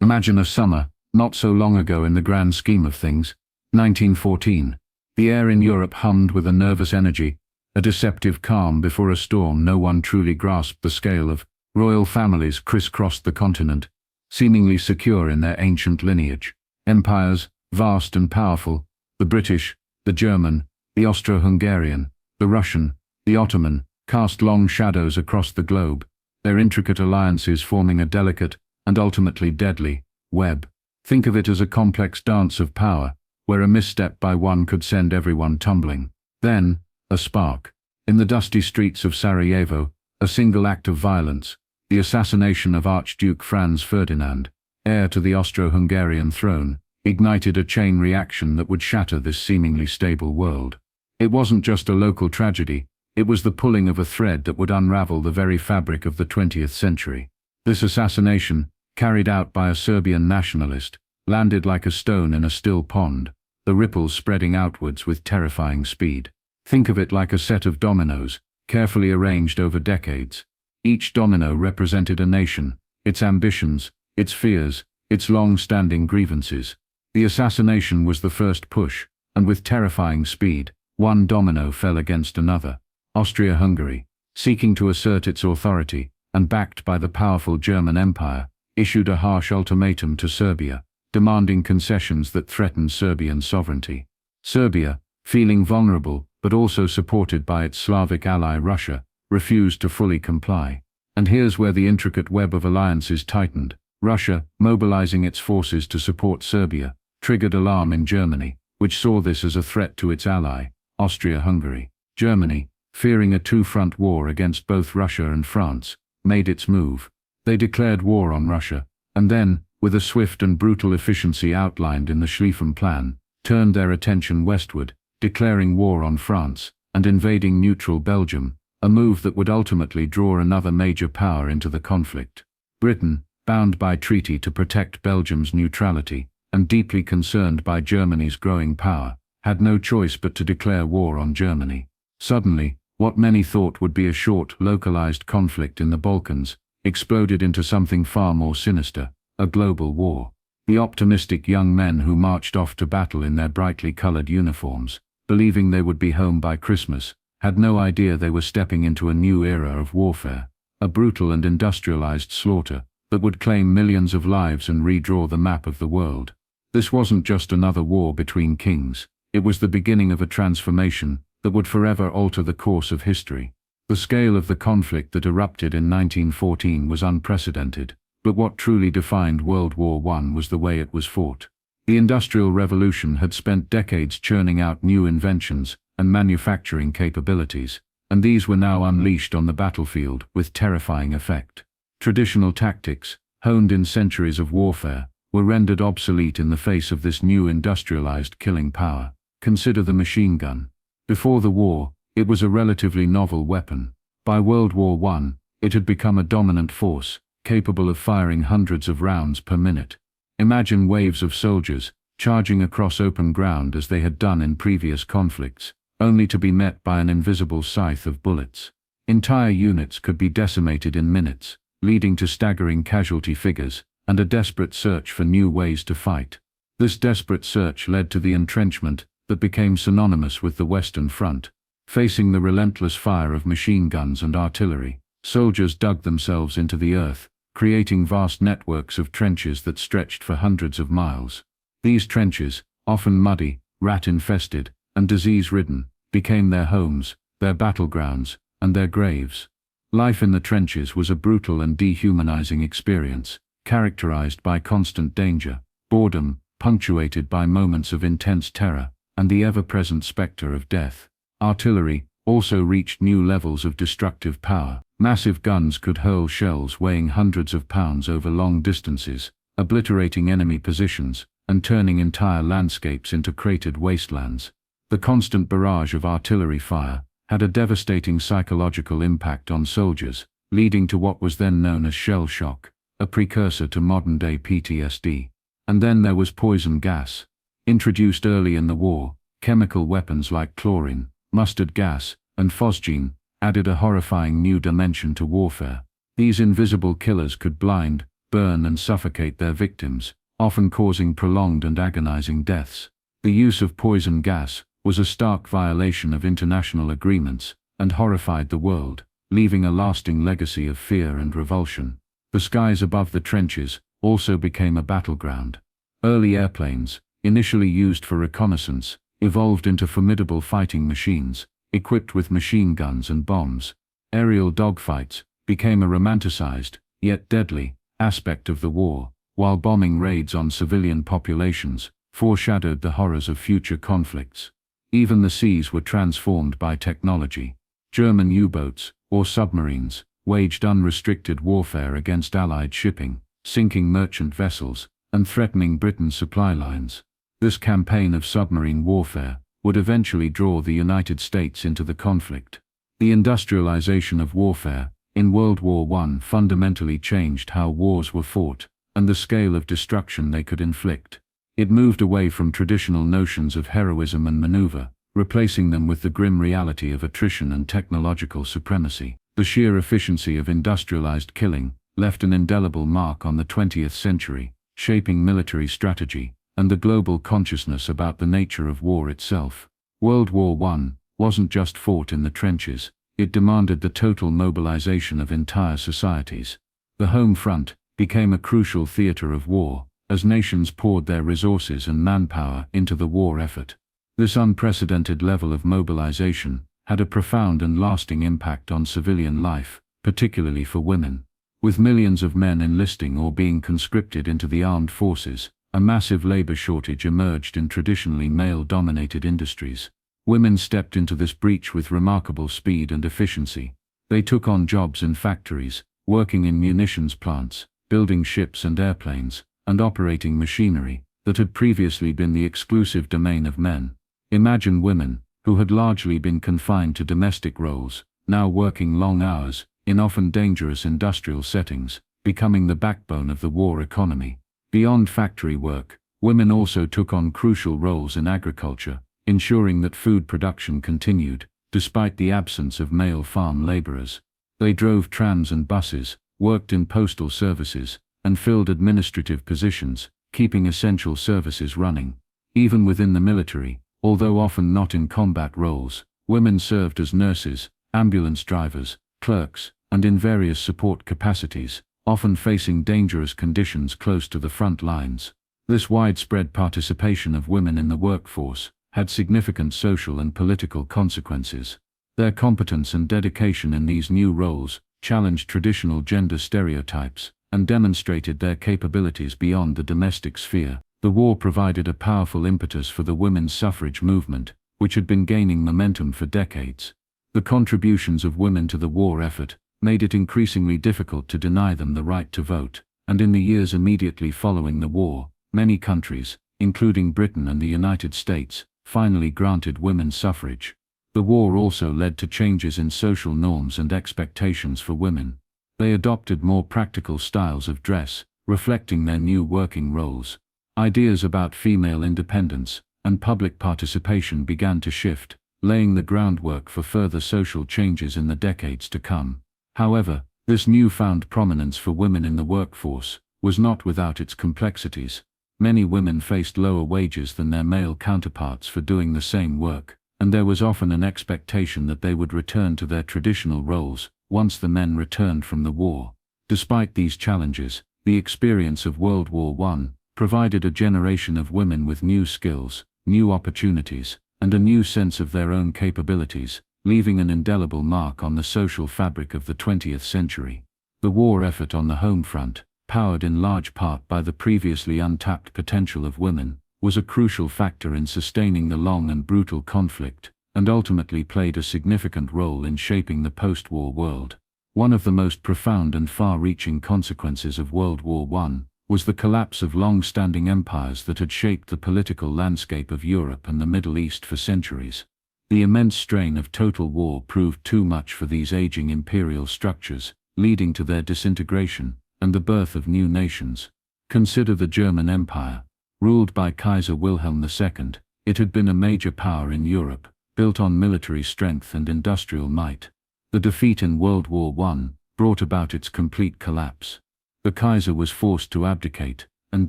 Imagine a summer, not so long ago in the grand scheme of things, 1914. The air in Europe hummed with a nervous energy, a deceptive calm before a storm. No one truly grasped the scale of. Royal families crisscrossed the continent, seemingly secure in their ancient lineage. Empires, vast and powerful, the British, the German, the Austro-Hungarian, the Russian, the Ottoman, cast long shadows across the globe, their intricate alliances forming a delicate, and ultimately deadly, web. Think of it as a complex dance of power, where a misstep by one could send everyone tumbling. Then, a spark. In the dusty streets of Sarajevo, a single act of violence, the assassination of Archduke Franz Ferdinand, heir to the Austro-Hungarian throne, ignited a chain reaction that would shatter this seemingly stable world. It wasn't just a local tragedy, it was the pulling of a thread that would unravel the very fabric of the 20th century. This assassination, carried out by a Serbian nationalist, landed like a stone in a still pond, the ripples spreading outwards with terrifying speed. Think of it like a set of dominoes, carefully arranged over decades. Each domino represented a nation, its ambitions, its fears, its long-standing grievances. The assassination was the first push, and with terrifying speed, one domino fell against another. Austria-Hungary, seeking to assert its authority, and backed by the powerful German Empire, issued a harsh ultimatum to Serbia, demanding concessions that threatened Serbian sovereignty. Serbia, feeling vulnerable but also supported by its Slavic ally Russia, refused to fully comply. And here's where the intricate web of alliances tightened. Russia, mobilizing its forces to support Serbia, triggered alarm in Germany, which saw this as a threat to its ally, Austria-Hungary. Germany, fearing a two-front war against both Russia and France, made its move. They declared war on Russia, and then, with a swift and brutal efficiency outlined in the Schlieffen Plan, turned their attention westward, declaring war on France, and invading neutral Belgium, a move that would ultimately draw another major power into the conflict. Britain, bound by treaty to protect Belgium's neutrality, and deeply concerned by Germany's growing power, had no choice but to declare war on Germany. Suddenly, what many thought would be a short, localized conflict in the Balkans, exploded into something far more sinister, a global war. The optimistic young men who marched off to battle in their brightly colored uniforms, believing they would be home by Christmas, had no idea they were stepping into a new era of warfare, a brutal and industrialized slaughter that would claim millions of lives and redraw the map of the world. This wasn't just another war between kings, it was the beginning of a transformation that would forever alter the course of history. The scale of the conflict that erupted in 1914 was unprecedented, but what truly defined World War I was the way it was fought. The Industrial Revolution had spent decades churning out new inventions and manufacturing capabilities, and these were now unleashed on the battlefield with terrifying effect. Traditional tactics, honed in centuries of warfare, were rendered obsolete in the face of this new industrialized killing power. Consider the machine gun. Before the war, it was a relatively novel weapon. By World War I, it had become a dominant force, capable of firing hundreds of rounds per minute. Imagine waves of soldiers, charging across open ground as they had done in previous conflicts, only to be met by an invisible scythe of bullets. Entire units could be decimated in minutes, leading to staggering casualty figures, and a desperate search for new ways to fight. This desperate search led to the entrenchment that became synonymous with the Western Front. Facing the relentless fire of machine guns and artillery, soldiers dug themselves into the earth, creating vast networks of trenches that stretched for hundreds of miles. These trenches, often muddy, rat-infested, and disease-ridden, became their homes, their battlegrounds, and their graves. Life in the trenches was a brutal and dehumanizing experience, characterized by constant danger, boredom, punctuated by moments of intense terror, and the ever-present specter of death. Artillery also reached new levels of destructive power. Massive guns could hurl shells weighing hundreds of pounds over long distances, obliterating enemy positions, and turning entire landscapes into cratered wastelands. The constant barrage of artillery fire had a devastating psychological impact on soldiers, leading to what was then known as shell shock, a precursor to modern-day PTSD. And then there was poison gas. Introduced early in the war, chemical weapons like chlorine, mustard gas, and phosgene added a horrifying new dimension to warfare. These invisible killers could blind, burn and suffocate their victims, often causing prolonged and agonizing deaths. The use of poison gas was a stark violation of international agreements and horrified the world, leaving a lasting legacy of fear and revulsion. The skies above the trenches also became a battleground. Early airplanes, initially used for reconnaissance, evolved into formidable fighting machines, equipped with machine guns and bombs. Aerial dogfights became a romanticized, yet deadly, aspect of the war, while bombing raids on civilian populations foreshadowed the horrors of future conflicts. Even the seas were transformed by technology. German U-boats, or submarines, waged unrestricted warfare against Allied shipping, sinking merchant vessels, and threatening Britain's supply lines. This campaign of submarine warfare would eventually draw the United States into the conflict. The industrialization of warfare in World War I fundamentally changed how wars were fought and the scale of destruction they could inflict. It moved away from traditional notions of heroism and maneuver, replacing them with the grim reality of attrition and technological supremacy. The sheer efficiency of industrialized killing left an indelible mark on the 20th century, shaping military strategy and the global consciousness about the nature of war itself. World War I wasn't just fought in the trenches, it demanded the total mobilization of entire societies. The home front became a crucial theater of war, as nations poured their resources and manpower into the war effort. This unprecedented level of mobilization had a profound and lasting impact on civilian life, particularly for women. With millions of men enlisting or being conscripted into the armed forces, a massive labor shortage emerged in traditionally male-dominated industries. Women stepped into this breach with remarkable speed and efficiency. They took on jobs in factories, working in munitions plants, building ships and airplanes, and operating machinery that had previously been the exclusive domain of men. Imagine women, who had largely been confined to domestic roles, now working long hours, in often dangerous industrial settings, becoming the backbone of the war economy. Beyond factory work, women also took on crucial roles in agriculture, ensuring that food production continued, despite the absence of male farm laborers. They drove trams and buses, worked in postal services, and filled administrative positions, keeping essential services running. Even within the military, although often not in combat roles, women served as nurses, ambulance drivers, clerks, and in various support capacities, often facing dangerous conditions close to the front lines. This widespread participation of women in the workforce had significant social and political consequences. Their competence and dedication in these new roles challenged traditional gender stereotypes and demonstrated their capabilities beyond the domestic sphere. The war provided a powerful impetus for the women's suffrage movement, which had been gaining momentum for decades. The contributions of women to the war effort made it increasingly difficult to deny them the right to vote, and in the years immediately following the war, many countries, including Britain and the United States, finally granted women suffrage. The war also led to changes in social norms and expectations for women. They adopted more practical styles of dress, reflecting their new working roles. Ideas about female independence and public participation began to shift, laying the groundwork for further social changes in the decades to come. However, this newfound prominence for women in the workforce was not without its complexities. Many women faced lower wages than their male counterparts for doing the same work, and there was often an expectation that they would return to their traditional roles once the men returned from the war. Despite these challenges, the experience of World War I provided a generation of women with new skills, new opportunities, and a new sense of their own capabilities, leaving an indelible mark on the social fabric of the 20th century. The war effort on the home front, powered in large part by the previously untapped potential of women, was a crucial factor in sustaining the long and brutal conflict, and ultimately played a significant role in shaping the post-war world. One of the most profound and far-reaching consequences of World War I was the collapse of long-standing empires that had shaped the political landscape of Europe and the Middle East for centuries. The immense strain of total war proved too much for these aging imperial structures, leading to their disintegration and the birth of new nations. Consider the German Empire. Ruled by Kaiser Wilhelm II, it had been a major power in Europe, built on military strength and industrial might. The defeat in World War I brought about its complete collapse. The Kaiser was forced to abdicate, and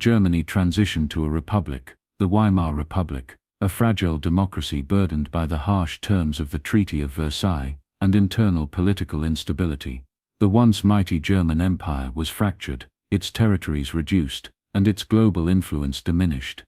Germany transitioned to a republic, the Weimar Republic, a fragile democracy burdened by the harsh terms of the Treaty of Versailles and internal political instability. The once mighty German Empire was fractured, its territories reduced, and its global influence diminished.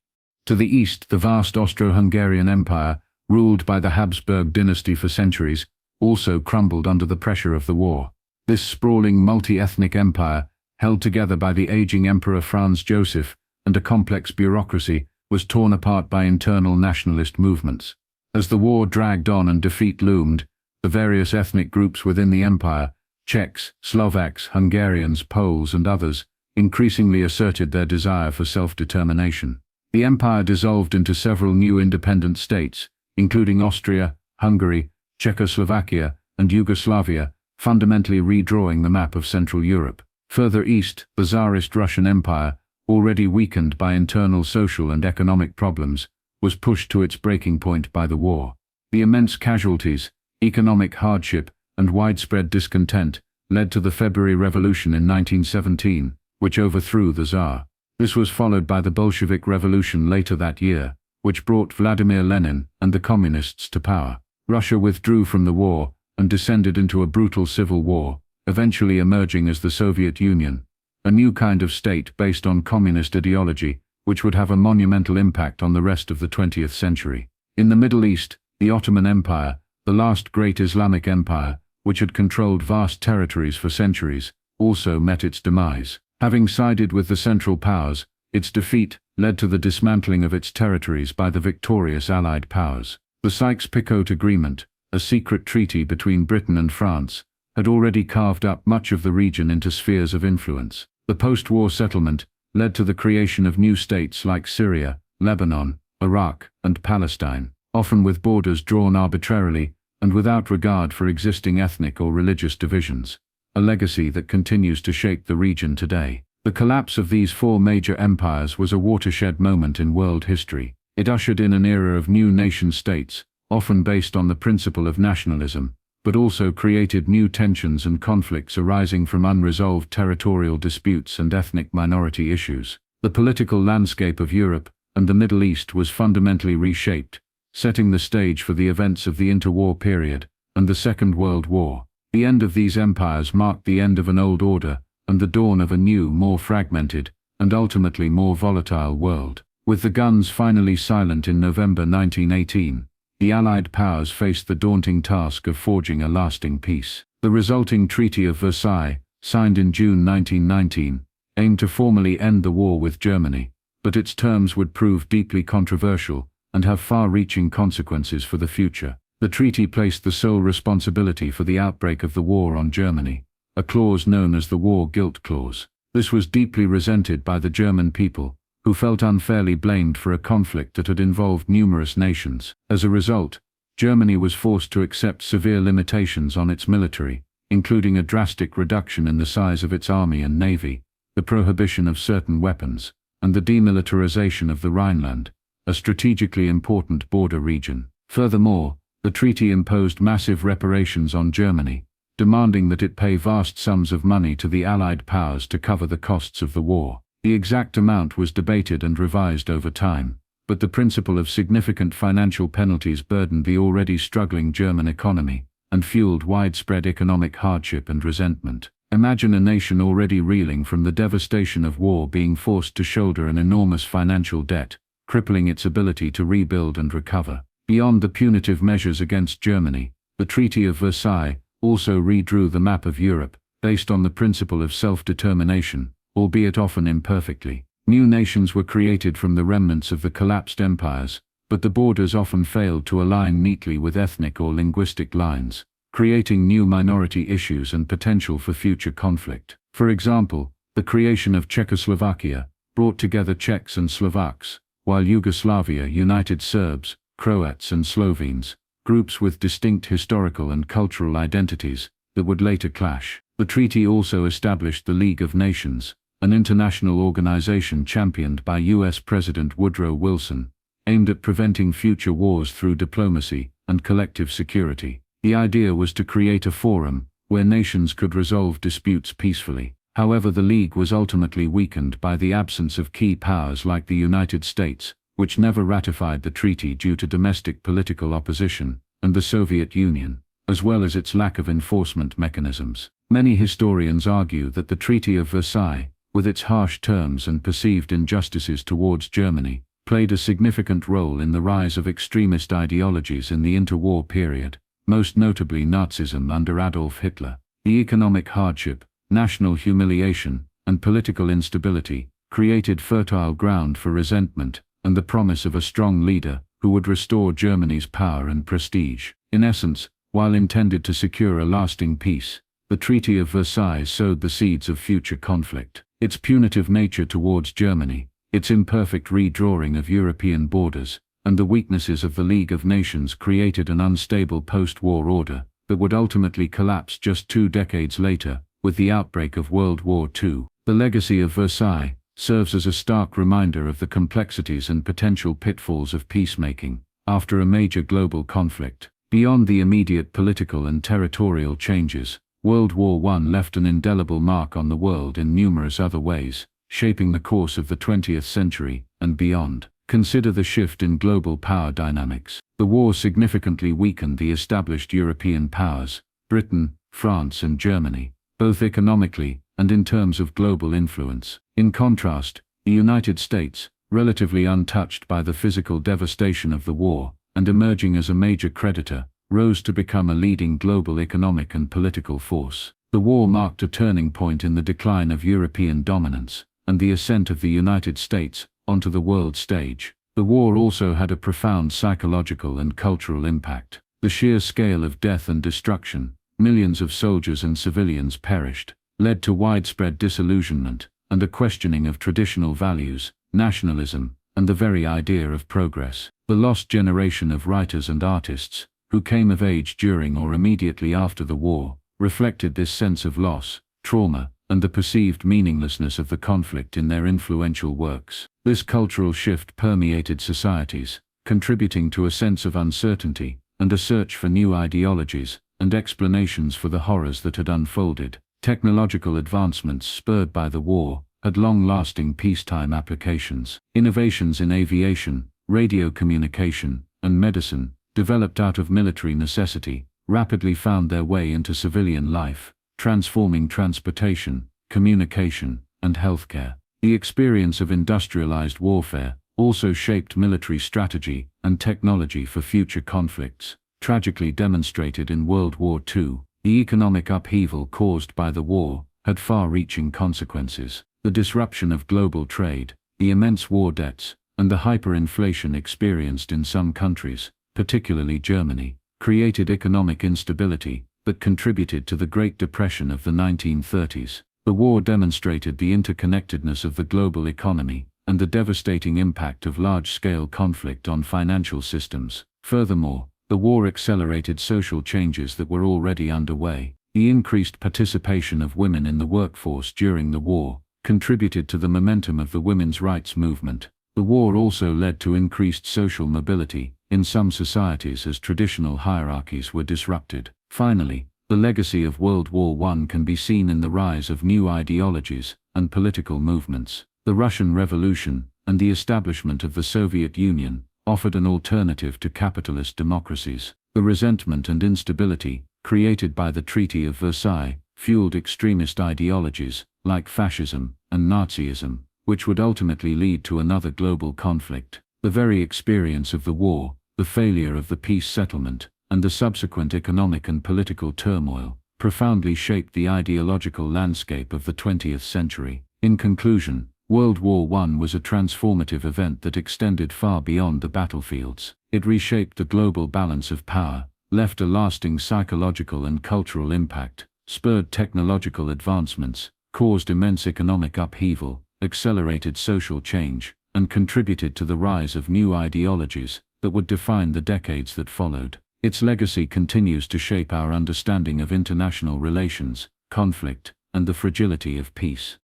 To the east, the vast Austro-Hungarian Empire, ruled by the Habsburg dynasty for centuries, also crumbled under the pressure of the war. This sprawling multi-ethnic empire, held together by the aging Emperor Franz Joseph and a complex bureaucracy, was torn apart by internal nationalist movements. As the war dragged on and defeat loomed, the various ethnic groups within the empire, Czechs, Slovaks, Hungarians, Poles and others, increasingly asserted their desire for self-determination. The empire dissolved into several new independent states, including Austria, Hungary, Czechoslovakia, and Yugoslavia, fundamentally redrawing the map of Central Europe. Further east, the Tsarist Russian Empire, already weakened by internal social and economic problems, was pushed to its breaking point by the war. The immense casualties, economic hardship, and widespread discontent led to the February Revolution in 1917, which overthrew the Tsar. This was followed by the Bolshevik Revolution later that year, which brought Vladimir Lenin and the Communists to power. Russia withdrew from the war and descended into a brutal civil war, eventually emerging as the Soviet Union, a new kind of state based on communist ideology, which would have a monumental impact on the rest of the 20th century. In the Middle East, the Ottoman Empire, the last great Islamic empire, which had controlled vast territories for centuries, also met its demise. Having sided with the Central Powers, its defeat led to the dismantling of its territories by the victorious Allied powers. The Sykes-Picot Agreement, a secret treaty between Britain and France, had already carved up much of the region into spheres of influence. The post-war settlement led to the creation of new states like Syria, Lebanon, Iraq, and Palestine, often with borders drawn arbitrarily and without regard for existing ethnic or religious divisions, a legacy that continues to shape the region today. The collapse of these four major empires was a watershed moment in world history. It ushered in an era of new nation-states, often based on the principle of nationalism, but also created new tensions and conflicts arising from unresolved territorial disputes and ethnic minority issues. The political landscape of Europe and the Middle East was fundamentally reshaped, setting the stage for the events of the interwar period and the Second World War. The end of these empires marked the end of an old order and the dawn of a new, more fragmented, and ultimately more volatile world. With the guns finally silent in November 1918, the Allied powers faced the daunting task of forging a lasting peace. The resulting Treaty of Versailles, signed in June 1919, aimed to formally end the war with Germany, but its terms would prove deeply controversial and have far-reaching consequences for the future. The treaty placed the sole responsibility for the outbreak of the war on Germany, a clause known as the War Guilt Clause. This was deeply resented by the German people, who felt unfairly blamed for a conflict that had involved numerous nations. As a result, Germany was forced to accept severe limitations on its military, including a drastic reduction in the size of its army and navy, the prohibition of certain weapons, and the demilitarization of the Rhineland, a strategically important border region. Furthermore, the treaty imposed massive reparations on Germany, demanding that it pay vast sums of money to the Allied powers to cover the costs of the war. The exact amount was debated and revised over time, but the principle of significant financial penalties burdened the already struggling German economy and fueled widespread economic hardship and resentment. Imagine a nation already reeling from the devastation of war being forced to shoulder an enormous financial debt, crippling its ability to rebuild and recover. Beyond the punitive measures against Germany, the Treaty of Versailles also redrew the map of Europe, based on the principle of self-determination, albeit often imperfectly. New nations were created from the remnants of the collapsed empires, but the borders often failed to align neatly with ethnic or linguistic lines, creating new minority issues and potential for future conflict. For example, the creation of Czechoslovakia brought together Czechs and Slovaks, while Yugoslavia united Serbs, Croats and Slovenes, groups with distinct historical and cultural identities that would later clash. The treaty also established the League of Nations, an international organization championed by US President Woodrow Wilson, aimed at preventing future wars through diplomacy and collective security. The idea was to create a forum where nations could resolve disputes peacefully. However, the League was ultimately weakened by the absence of key powers like the United States, which never ratified the treaty due to domestic political opposition, and the Soviet Union, as well as its lack of enforcement mechanisms. Many historians argue that the Treaty of Versailles, with its harsh terms and perceived injustices towards Germany, played a significant role in the rise of extremist ideologies in the interwar period, most notably Nazism under Adolf Hitler. The economic hardship, national humiliation, and political instability created fertile ground for resentment and the promise of a strong leader who would restore Germany's power and prestige. In essence, while intended to secure a lasting peace, the Treaty of Versailles sowed the seeds of future conflict. Its punitive nature towards Germany, its imperfect redrawing of European borders, and the weaknesses of the League of Nations created an unstable post-war order that would ultimately collapse just 2 decades later, with the outbreak of World War II. The legacy of Versailles serves as a stark reminder of the complexities and potential pitfalls of peacemaking after a major global conflict. Beyond the immediate political and territorial changes, World War I left an indelible mark on the world in numerous other ways, shaping the course of the 20th century and beyond. Consider the shift in global power dynamics. The war significantly weakened the established European powers, Britain, France and Germany, both economically and in terms of global influence. In contrast, the United States, relatively untouched by the physical devastation of the war, and emerging as a major creditor, rose to become a leading global economic and political force. The war marked a turning point in the decline of European dominance, and the ascent of the United States onto the world stage. The war also had a profound psychological and cultural impact. The sheer scale of death and destruction, millions of soldiers and civilians perished, led to widespread disillusionment and a questioning of traditional values, nationalism, and the very idea of progress. The lost generation of writers and artists, who came of age during or immediately after the war, reflected this sense of loss, trauma, and the perceived meaninglessness of the conflict in their influential works. This cultural shift permeated societies, contributing to a sense of uncertainty and a search for new ideologies and explanations for the horrors that had unfolded. Technological advancements spurred by the war had long-lasting peacetime applications. Innovations in aviation, radio communication, and medicine, developed out of military necessity, rapidly found their way into civilian life, transforming transportation, communication, and healthcare. The experience of industrialized warfare also shaped military strategy and technology for future conflicts. Tragically demonstrated in World War II, the economic upheaval caused by the war had far-reaching consequences. The disruption of global trade, the immense war debts, and the hyperinflation experienced in some countries, particularly Germany, created economic instability that contributed to the Great Depression of the 1930s. The war demonstrated the interconnectedness of the global economy and the devastating impact of large-scale conflict on financial systems. Furthermore, the war accelerated social changes that were already underway. The increased participation of women in the workforce during the war contributed to the momentum of the women's rights movement. The war also led to increased social mobility in some societies as traditional hierarchies were disrupted. Finally, the legacy of World War I can be seen in the rise of new ideologies and political movements. The Russian Revolution and the establishment of the Soviet Union offered an alternative to capitalist democracies. The resentment and instability created by the Treaty of Versailles fueled extremist ideologies like fascism and Nazism, which would ultimately lead to another global conflict. The very experience of the war, the failure of the peace settlement, and the subsequent economic and political turmoil profoundly shaped the ideological landscape of the 20th century. In conclusion, World War I was a transformative event that extended far beyond the battlefields. It reshaped the global balance of power, left a lasting psychological and cultural impact, spurred technological advancements, caused immense economic upheaval, accelerated social change, and contributed to the rise of new ideologies that would define the decades that followed. Its legacy continues to shape our understanding of international relations, conflict, and the fragility of peace.